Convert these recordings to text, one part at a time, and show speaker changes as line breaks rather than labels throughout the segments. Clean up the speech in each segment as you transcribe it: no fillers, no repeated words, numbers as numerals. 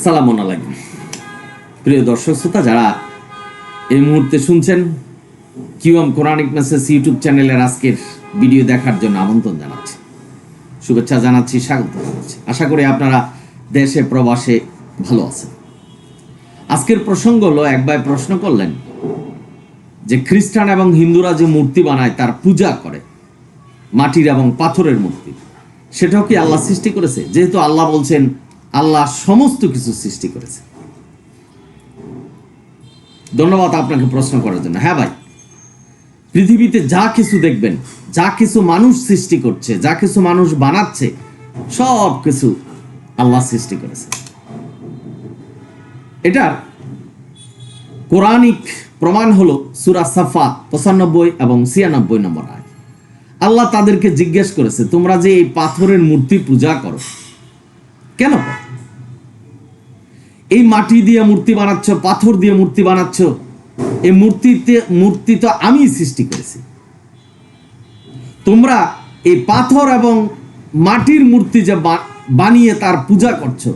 আসসালামু আলাইকুম প্রিয় দর্শক শ্রোতা, যারা এই মুহূর্তে শুনছেন কিওয়াম কোরআনিক মেসেজ ইউটিউব চ্যানেলের আজকের ভিডিও দেখার জন্য আমন্ত্রণ জানাচ্ছি, শুভেচ্ছা জানাচ্ছি, স্বাগত জানাচ্ছি। আশা করি আপনারা দেশে প্রবাসে ভালো আছেন। আজকের প্রসঙ্গ হলো, এক ভাই প্রশ্ন করলেন যে খ্রিস্টান এবং হিন্দুরা যে মূর্তি বানায় তার পূজা করে, মাটির এবং পাথরের মূর্তি, সেটাও কি আল্লাহ সৃষ্টি করেছে? যেহেতু আল্লাহ বলছেন আল্লাহ সমস্ত কিছু সৃষ্টি করেছে। ধন্যবাদ আপনাকে প্রশ্ন করার জন্য। হ্যাঁ ভাই, পৃথিবীতে যা কিছু দেখবেন, যা কিছু মানুষ সৃষ্টি করছে, যা কিছু মানুষ বানাচ্ছে, সব কিছু আল্লাহ সৃষ্টি করেছে। এটার কোরআনিক প্রমাণ হলো সূরা সাফাত 95 এবং 96 নম্বর আয়াত। আল্লাহ তাদেরকে জিজ্ঞেস করেছে, তোমরা যে এই পাথরের মূর্তি পূজা করো, কেন করো? এই মাটি দিয়ে মূর্তি বানাচ্ছ, পাথর দিয়ে মূর্তি বানাচ্ছ, এই মূর্তি তো আমি সৃষ্টি করেছি। তোমরা এই পাথর এবং মাটির মূর্তি যে বানিয়ে তার পূজা করছো,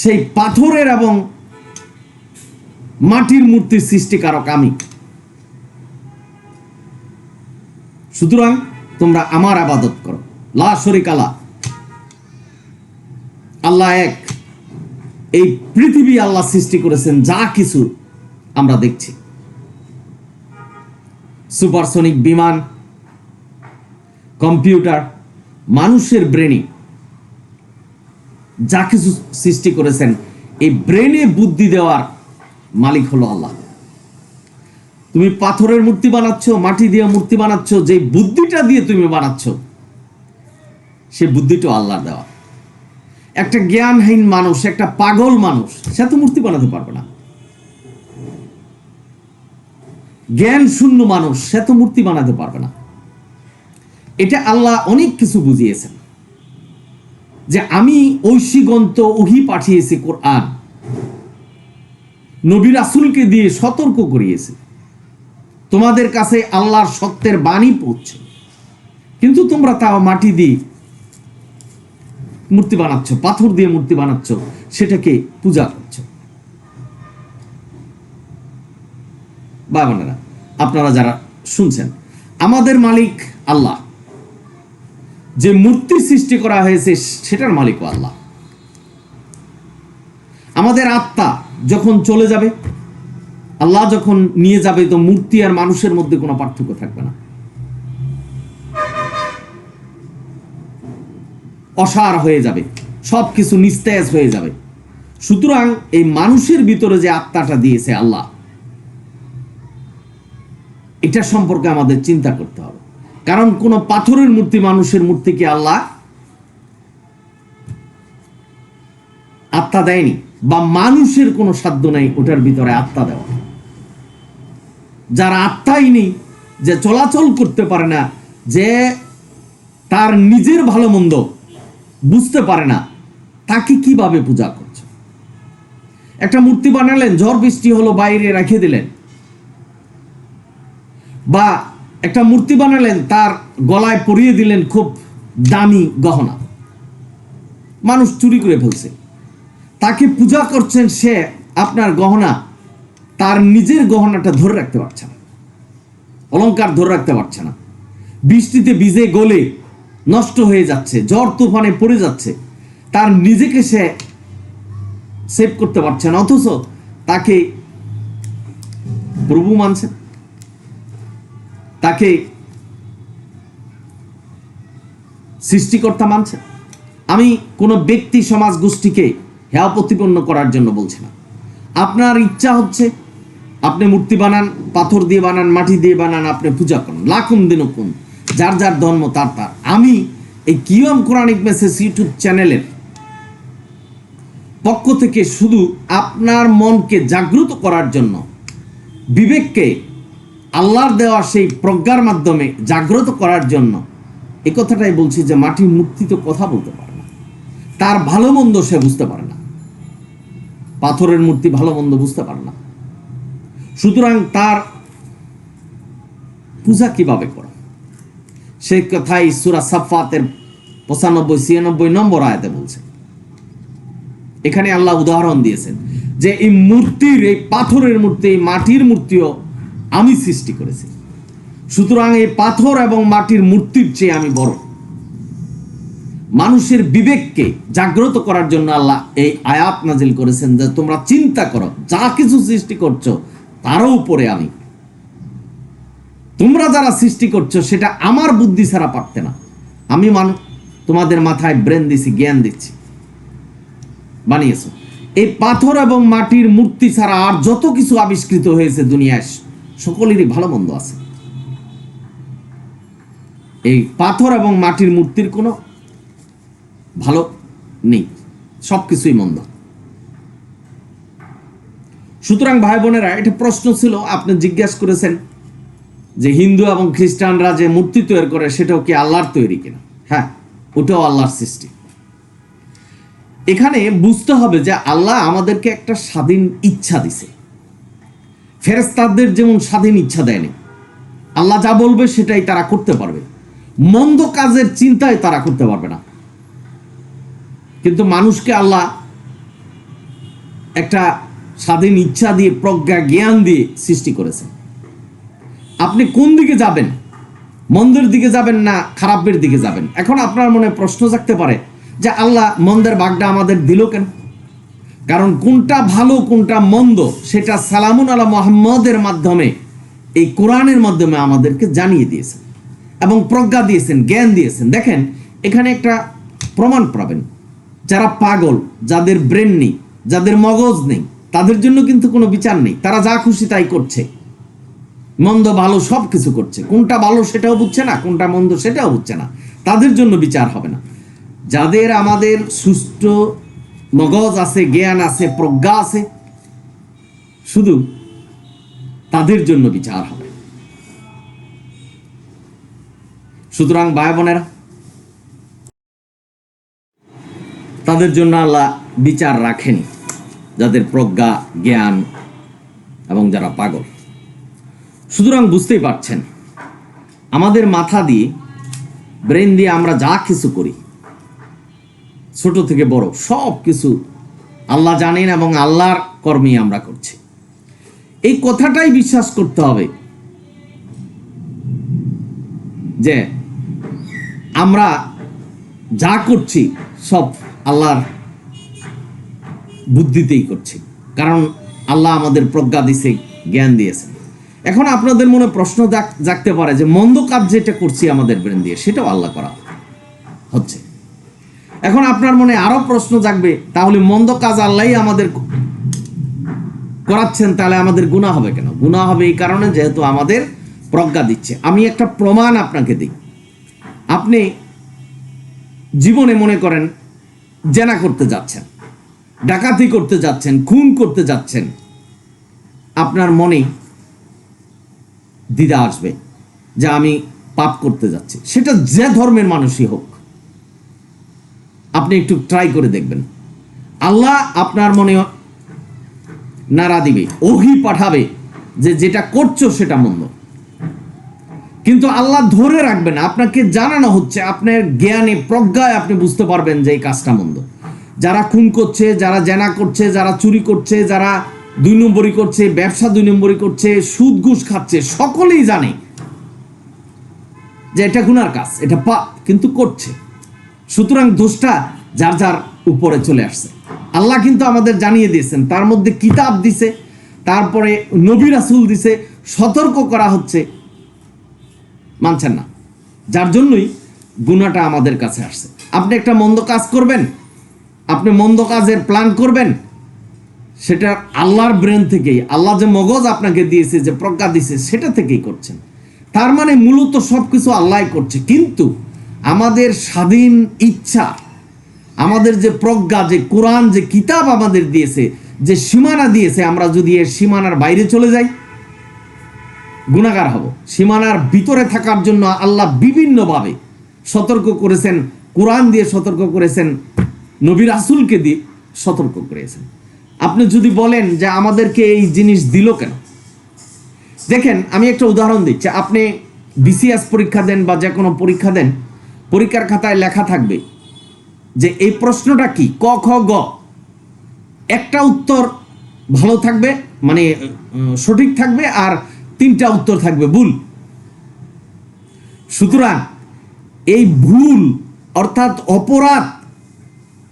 সেই পাথরের এবং মাটির মূর্তির সৃষ্টিকারক আমি। সুতরাং তোমরা আমার ইবাদত করো, লা শরীকা লাহ, আল্লাহ এক। এই পৃথিবী আল্লাহ সৃষ্টি করেছেন, যা কিছু আমরা দেখছি, সুপারসনিক বিমান, কম্পিউটার, মানুষের ব্রেনে যা কিছু সৃষ্টি করেছেন, এই ব্রেনে বুদ্ধি দেওয়ার মালিক হলো আল্লাহ। তুমি পাথরের মূর্তি বানাচ্ছ, মাটি দিয়ে মূর্তি বানাচ্ছ, যে বুদ্ধিটা দিয়ে তুমি বানাচ্ছ, সে বুদ্ধিটা আল্লাহর দেওয়া। একটা জ্ঞানহীন মানুষ, একটা পাগল মানুষ, সে তো মূর্তি বানাতে পারবে না। জ্ঞান শূন্য মানুষ, সে তো মূর্তি বানাতে পারবে না। এটা আল্লাহ অনেক কিছু বুঝিয়েছেন, যে আমি ঐশীগন্ত ওহী পাঠিয়েছি, কোরআন নবী রাসূলকে দিয়ে সতর্ক করিয়েছি, তোমাদের কাছে আল্লাহর সত্যের বাণী পৌঁছে, কিন্তু তোমরা তাও মাটি দিয়ে মূর্তি বানাচ্ছ, পাথর দিয়ে মূর্তি বানাচ্ছ, সেটাকে পূজা করছো। ভাই বোনেরা, আপনারা যারা শুনছেন, আমাদের মালিক আল্লাহ। যে মূর্তি সৃষ্টি করা হয়েছে সেটার মালিকও আল্লাহ। আমাদের আত্মা যখন চলে যাবে, আল্লাহ যখন নিয়ে যাবে, তো মূর্তি আর মানুষের মধ্যে কোনো পার্থক্য থাকবে না, অসার হয়ে যাবে, সবকিছু নিস্তেজ হয়ে যাবে। সুতরাং এই মানুষের ভিতরে যে আত্মাটা দিয়েছে আল্লাহ, এটা সম্পর্কে আমাদের চিন্তা করতে হবে। কারণ কোন পাথরের মূর্তি, মানুষের মূর্তিকে আল্লাহ আত্মা দেয়নি, বা মানুষের কোনো সাধ্য নেই ওটার ভিতরে আত্মা দেওয়া। যার আত্মাই নেই, যে চলাচল করতে পারে না, যে তার নিজের ভালো মন্দ বুঝতে পারে না, তাকে কিভাবে পূজা করছে? একটা মূর্তি বানালেন, ঝড় বৃষ্টি হলো, বাইরে রেখে দিলেন। বা একটা মূর্তি বানালেন, তার গলায় পরিয়ে দিলেন খুব দামি গহনা, মানুষ চুরি করে ফেলছে, তাকে পূজা করছেন। সে আপনার গহনা, তার নিজের গহনাটা ধরে রাখতে পারছে না, অলংকার ধরে রাখতে পারছে না, বৃষ্টিতে ভিজে গলে নষ্ট হয়ে যাচ্ছে, ঝড় তুফানে পড়ে যাচ্ছে, তার নিজেকে সে সেভ করতে পারছে না, অথচ তাকে প্রভু মানছে, তাকে সৃষ্টিকর্তা মানছে। আমি কোনো ব্যক্তি, সমাজ, গোষ্ঠীকে হেয় প্রতিপন্ন করার জন্য বলছি না। আপনার ইচ্ছা হচ্ছে আপনি মূর্তি বানান, পাথর দিয়ে বানান, মাটি দিয়ে বানান, আপনি পূজা করুন, লাকুম দিনুকুম, যার যার ধর্ম তার তার। আমি এই কিওয়াম কোরআনিক মেসেজ ইউটিউব চ্যানেলের পক্ষ থেকে শুধু আপনার মনকে জাগ্রত করার জন্য, বিবেককে আল্লাহর দেওয়া সেই প্রজ্ঞার মাধ্যমে জাগ্রত করার জন্য এই কথাটাই বলছি, যে মাটির মূর্তি তো কথা বলতে পারে না, তার ভালো মন্দ সে বুঝতে পারে না, পাথরের মূর্তি ভালো মন্দ বুঝতে পারে না। সুতরাং তার পূজা কিভাবে করে, সেই কথাই সূরা সাফাতের 95-96 নম্বর আয়াতে বলছে। এখানে আল্লাহ উদাহরণ দিয়েছেন যে এই মূর্তির, এই পাথরের মূর্তি, এই মাটির মূর্তিও আমি সৃষ্টি করেছি, সুতরাং এই পাথর এবং মাটির মূর্তির চেয়ে আমি বড়। মানুষের বিবেককে জাগ্রত করার জন্য আল্লাহ এই আয়াত নাজিল করেছেন যে তোমরা চিন্তা করো, যা কিছু সৃষ্টি করছো তারও উপরে আমি। তোমরা যারা সৃষ্টি করছো সেটা আমার বুদ্ধি ছাড়া পারতে না। আমি তোমাদের মাথায় ব্রেন দিছি, জ্ঞান দিচ্ছি, বানিয়েছো। এই পাথর এবং মাটির মূর্তি ছাড়া আর যত কিছু আবিষ্কৃত হয়েছে দুনিয়ায় সকলেরই ভালো মন্দ আছে। এই পাথর এবং মাটির মূর্তির কোনো ভালো নেই, সবকিছুই মন্দ। সুতরাং ভাই বোনেরা, এটা প্রশ্ন ছিল, আপনি জিজ্ঞাসা করেছেন যে হিন্দু এবং খ্রিস্টানরা যে মূর্তি তৈরি করে সেটাও কি আল্লাহর তৈরি কিনা? হ্যাঁ, ওটাও আল্লাহর সৃষ্টি। এখানে বুঝতে হবে যে আল্লাহ আমাদেরকে একটা স্বাধীন ইচ্ছা দিছে। ফেরেশতাদের যেমন স্বাধীন ইচ্ছা দেয়নি, আল্লাহ যা বলবে সেটাই তারা করতে পারবে, মন্দ কাজের চিন্তায় তারা করতে পারবে না। কিন্তু মানুষকে আল্লাহ একটা স্বাধীন ইচ্ছা দিয়ে, প্রজ্ঞা জ্ঞান দিয়ে সৃষ্টি করেছেন। আপনি কোন দিকে যাবেন, মন্দের দিকে যাবেন না খারাপের দিকে যাবেন? এখন আপনার মনে প্রশ্ন জাগতে পারে যে আল্লাহ মন্দের ভাগটা আমাদের দিল কেন? কারণ কোনটা ভালো কোনটা মন্দ সেটা সালামুন আলা মুহাম্মদের মাধ্যমে, এই কোরআনের মাধ্যমে আমাদেরকে জানিয়ে দিয়েছেন এবং প্রজ্ঞা দিয়েছেন, জ্ঞান দিয়েছেন। দেখেন, এখানে একটা প্রমাণ পাবেন। যারা পাগল, যাদের ব্রেন নেই, যাদের মগজ নেই, তাদের জন্য কিন্তু কোনো বিচার নেই। তারা যা খুশি তাই করছে, মন্দ ভালো সব কিছু করছে, কোনটা ভালো সেটাও বুঝছে না, কোনটা মন্দ সেটাও বুঝছে না। তাদের জন্য বিচার হবে না। যাদের আমাদের সুস্থ মগজ আছে, জ্ঞান আছে, প্রজ্ঞা আছে, শুধু তাদের জন্য বিচার হবে। সুতরাং ভাই বোনেরা, তাদের জন্য আল্লাহ বিচার রাখেনি, যাদের প্রজ্ঞা জ্ঞান এবং যারা পাগল। সুতরাং বুঝতেই পারছেন, আমাদের মাথা দিয়ে, ব্রেন দিয়ে আমরা যা কিছু করি, ছোট থেকে বড় সব কিছু আল্লাহ জানেন এবং আল্লাহর কর্মে আমরা করছি। এই কথাটাই বিশ্বাস করতে হবে যে আমরা যা করছি সব আল্লাহর বুদ্ধিতেই করছি, কারণ আল্লাহ আমাদের প্রজ্ঞা দিয়েছে, জ্ঞান দিয়েছে। এখন আপনাদের মনে প্রশ্ন জাগতে পারে যে মন্দ কাজ যেটা করছি আমাদের ব্রেন দিয়ে, সেটাও আল্লাহ করা হচ্ছে। এখন আপনার মনে আরো প্রশ্ন জাগবে, তাহলে মন্দ কাজ আল্লাহই আমাদের করাচ্ছেন, তাহলে আমাদের গুনাহ হবে কেন? গুনাহ হবে এই কারণে যেহেতু আমাদের প্রজ্ঞা দিচ্ছে। আমি একটা প্রমাণ আপনাকে দিই। আপনি জীবনে মনে করেন জেনা করতে যাচ্ছেন, ডাকাতি করতে যাচ্ছেন, খুন করতে যাচ্ছেন, আপনার মনে দ্বিধা আসবে যে আমি পাপ করতে যাচ্ছি। সেটা যে ধর্মের মানুষই হোক, আপনি একটু ট্রাই করে দেখবেন। আল্লাহ আপনার মনে নাড়া দিবে, ওহী পাঠাবে যে যেটা করছো সেটা মন্দ, কিন্তু আল্লাহ ধরে রাখবেন, আপনাকে জানানো হচ্ছে, আপনার জ্ঞানে প্রজ্ঞায় আপনি বুঝতে পারবেন যে এই কাজটা মন্দ। যারা খুন করছে, যারা জেনা করছে, যারা চুরি করছে, যারা 2 নম্বরই করছে, ব্যবসা 2 নম্বরই করছে, সুদ ঘুষ খাচ্ছে, সকলেই জানে যে এটা গুনার কাজ, এটা পাপ, কিন্তু করছে। সুতরাং দোষটা যার যার উপরে চলে আসছে। আল্লাহ কিন্তু আমাদের জানিয়ে দিয়েছেন, তার মধ্যে কিতাব দিছে, তারপরে নবী রাসূল দিছে, সতর্ক করা হচ্ছে, মানছেন না, যার জন্যই গুনাহটা আমাদের কাছে আসছে। আপনি একটা মন্দ কাজ করবেন, আপনি মন্দ কাজের প্ল্যান করবেন, সেটা আল্লাহর ব্রেন থেকেই, আল্লাহ যে মগজ আপনাকে দিয়েছে, যে প্রজ্ঞা দিয়েছে, সেটা থেকেই করছেন। তার মানে মূলত সবকিছু আল্লাহই করছে, কিন্তু আমাদের স্বাধীন ইচ্ছা, আমাদের যে প্রজ্ঞা, যে কোরআন, যে কিতাব আমাদের দিয়েছে, যে সীমানা দিয়েছে, আমরা যদি এর সীমানার বাইরে চলে যাই গুনাহগার হব। সীমানার ভিতরে থাকার জন্য আল্লাহ বিভিন্নভাবে সতর্ক করেছেন, কোরআন দিয়ে সতর্ক করেছেন, নবী রাসূলকে দিয়ে সতর্ক করেছেন। আপনি যদি বলেন যে আমাদেরকে এই জিনিস দিল কেন, দেখেন আমি একটা উদাহরণ দিচ্ছি। আপনি বিসিএস পরীক্ষা দেন বা যে কোনো পরীক্ষা দেন, পরীক্ষার খাতায় লেখা থাকবে যে এই প্রশ্নটা কি, ক খ গ, একটা উত্তর ভালো থাকবে, মানে সঠিক থাকবে, আর 3টা উত্তর থাকবে ভুল। সুতরাং এই ভুল অর্থাৎ অপরাধ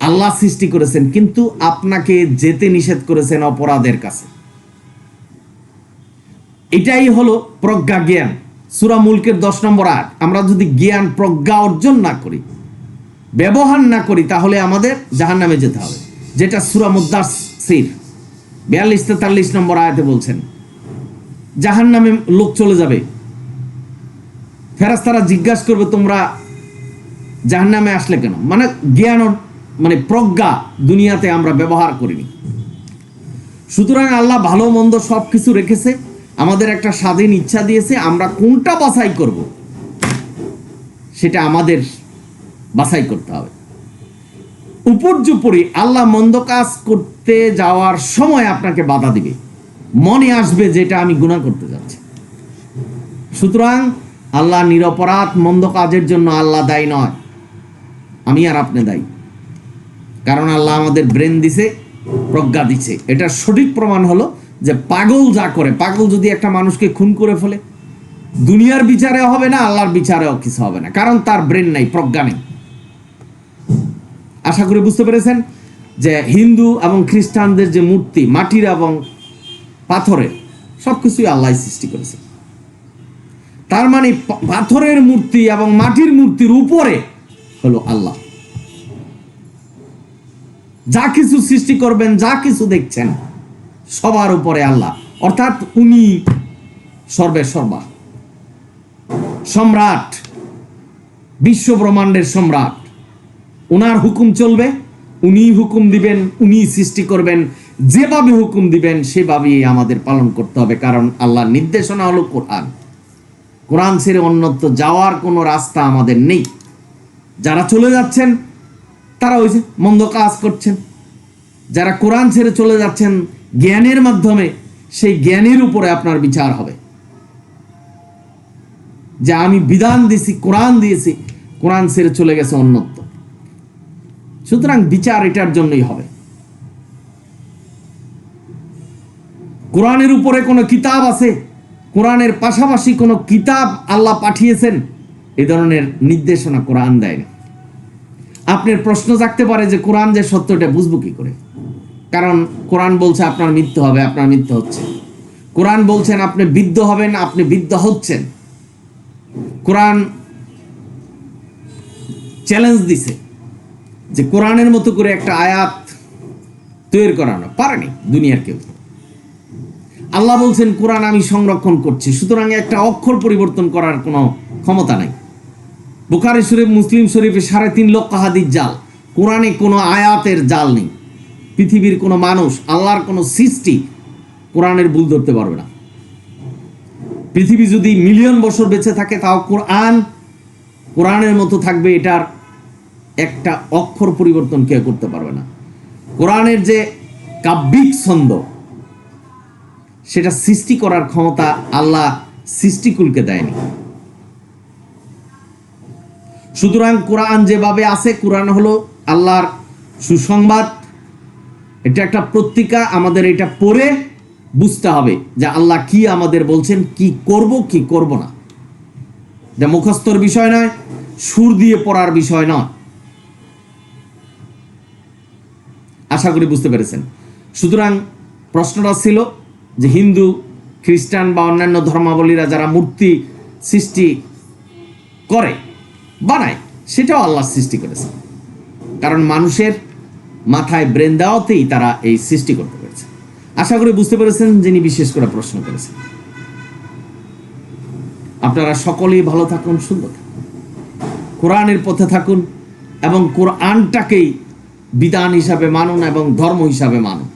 আল্লাহ সৃষ্টি করেছেন, কিন্তু আপনাকে যেতে নিষেধ করেছেন অপরাধের কাছে। এটাই হলো প্রজ্ঞা জ্ঞান। সূরা মুলকের 10 নম্বর আয়াত। আমরা যদি জ্ঞান প্রজ্ঞা অর্জন না করি, ব্যবহার না করি, তাহলে আমাদের জাহান্নামে যেতে হবে, যেটা সূরা মুদ্দাসসির 42-43 নম্বর আয়াতে বলছেন। জাহান্নামে লোক চলে যাবে, ফেরেশতারা জিজ্ঞাসা করবে তোমরা জাহান্নামে আসলে কেন? মানে জ্ঞান, মানে প্রজ্ঞা দুনিয়াতে আমরা ব্যবহার করিনি। সুতরাং আল্লাহ ভালো মন্দ সবকিছু রেখেছে, আমাদের একটা স্বাধীন ইচ্ছা দিয়েছে, আমরা কোনটা বাছাই করব সেটা আমাদের বাছাই করতে হবে। উপর্যুপরি আল্লাহ মন্দ কাজ করতে যাওয়ার সময় আপনাকে বাধা দিবে, মনে আসবে যেটা আমি গুনাহ করতে যাচ্ছি। সুতরাং আল্লাহ নিরপরাধ মন্দ কাজের জন্য আল্লাহ দায়ী নয়, আমি আর আপনি দায়ী। কারণ আল্লাহ আমাদের ব্রেন দিছে, প্রজ্ঞা দিছে। এটা সঠিক প্রমাণ হলো যে পাগল যা করে, পাগল যদি একটা মানুষকে খুন করে ফেলে, দুনিয়ার বিচারে হবে না, আল্লাহর বিচারেও কিছু হবে না, কারণ তার ব্রেন নাই, প্রজ্ঞা নেই। আশা করি বুঝতে পেরেছেন যে হিন্দু এবং খ্রিস্টানদের যে মূর্তি, মাটির এবং পাথরের, সবকিছুই আল্লাহ সৃষ্টি করেছে। তার মানে পাথরের মূর্তি এবং মাটির মূর্তির উপরে হলো আল্লাহ। যা কিছু সৃষ্টি করবেন, যা কিছু দেখছেন, সবার উপরে আল্লাহ, অর্থাৎ উনি সর্বে সর্বা, সম্রাট, বিশ্ব ব্রহ্মাণ্ডের সম্রাট। উনার হুকুম চলবে, উনি হুকুম দিবেন, উনি সৃষ্টি করবেন, যেভাবে হুকুম দিবেন সেভাবেই আমাদের পালন করতে হবে। কারণ আল্লাহর নির্দেশনা হলো কোরআন। কোরআন ছেড়ে অন্যত্র যাওয়ার কোনো রাস্তা আমাদের নেই। যারা চলে যাচ্ছেন তারা ওই যে মন্দ কাজ করছেন, যারা কোরআন ছেড়ে চলে যাচ্ছেন জ্ঞানের মাধ্যমে, সেই জ্ঞানের উপরে আপনার বিচার হবে। যে আমি বিধান দিয়েছি, কোরআন দিয়েছি, কোরআন ছেড়ে চলে গেছে অন্যত্র। সুতরাং বিচার এটার জন্যই হবে। কোরআনের উপরে কোনো কিতাব আছে, কোরআনের পাশাপাশি কোনো কিতাব আল্লাহ পাঠিয়েছেন, এই ধরনের নির্দেশনা কোরআন দেয়নি। আপনার প্রশ্ন জাগতে পারে যে কোরআন যে সত্যটা বুঝবো কি করে? কারণ কোরআন বলছে আপনার মৃত্যু হবে, আপনার মৃত্যু হচ্ছে। কোরআন বলছেন আপনি বিদ্ধ হবেন, আপনি বিদ্ধ হচ্ছেন। কোরআন চ্যালেঞ্জ দিছে যে কোরআনের মতো করে একটা আয়াত তৈরি করানো পারেনি দুনিয়ার কেউ। আল্লাহ বলছেন কোরআন আমি সংরক্ষণ করছি, সুতরাং একটা অক্ষর পরিবর্তন করার কোনো ক্ষমতা নাই। বুখারী শরীফ, মুসলিম শরীফে 3.5 লক্ষ হাদিস জাল, কোরআনে কোনো আয়াতের জাল নেই। পৃথিবীর কোনো মানুষ, আল্লাহর কোনো সৃষ্টি কোরআনের ভুল ধরতে পারবে না। পৃথিবী যদি মিলিয়ন বছর বেঁচে থাকে, তাও কোরআনের মতো থাকবে, এটার একটা অক্ষর পরিবর্তন কেউ করতে পারবে না। কোরআনের যে কাব্যিক ছন্দ, সেটা সৃষ্টি করার ক্ষমতা আল্লাহ সৃষ্টিকুলকে দেয়নি। সুতরাং কোরআন যেভাবে আছে, কোরআন হলো আল্লাহর সুসংবাদ, এটা একটা পত্রিকা। আমাদের এটা পড়ে বুঝতে হবে যে আল্লাহ কি আমাদের বলছেন, কি করব কি করব না। এটা মুখস্থর বিষয় নয়, সুর দিয়ে পড়ার বিষয় নয়। আশা করি বুঝতে পেরেছেন। সুতরাং প্রশ্নটা ছিল যে হিন্দু, খ্রিস্টান বা অন্যান্য ধর্মাবলীরা যারা মূর্তি সৃষ্টি করে, বানায়, সেটাও আল্লাহ সৃষ্টি করেছে। কারণ মানুষের মাথায় ব্রেন দেওয়াতেই তারা এই সৃষ্টি করতে পেরেছে। আশা করি বুঝতে পেরেছেন যিনি বিশেষ করে প্রশ্ন করেছেন। আপনারা সকলেই ভালো থাকুন, সুন্দর থাকুন, কোরআনের পথে থাকুন এবং কোরআনটাকেই বিধান হিসাবে মানুন এবং ধর্ম হিসাবে মানুন।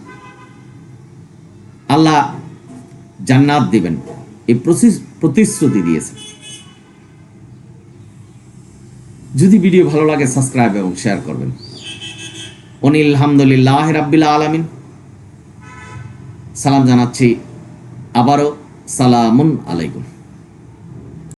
আল্লাহ জান্নাত দিবেন, এই প্রতিশ্রুতি দিয়েছে। যদি ভিডিও ভালো লাগে সাবস্ক্রাইব এবং শেয়ার করবেন। অনিল হামদুলিল্লাহ রাব্বিল আলামিন। সালাম জানাচ্ছি আবারও, সালামুন আলাইকুম।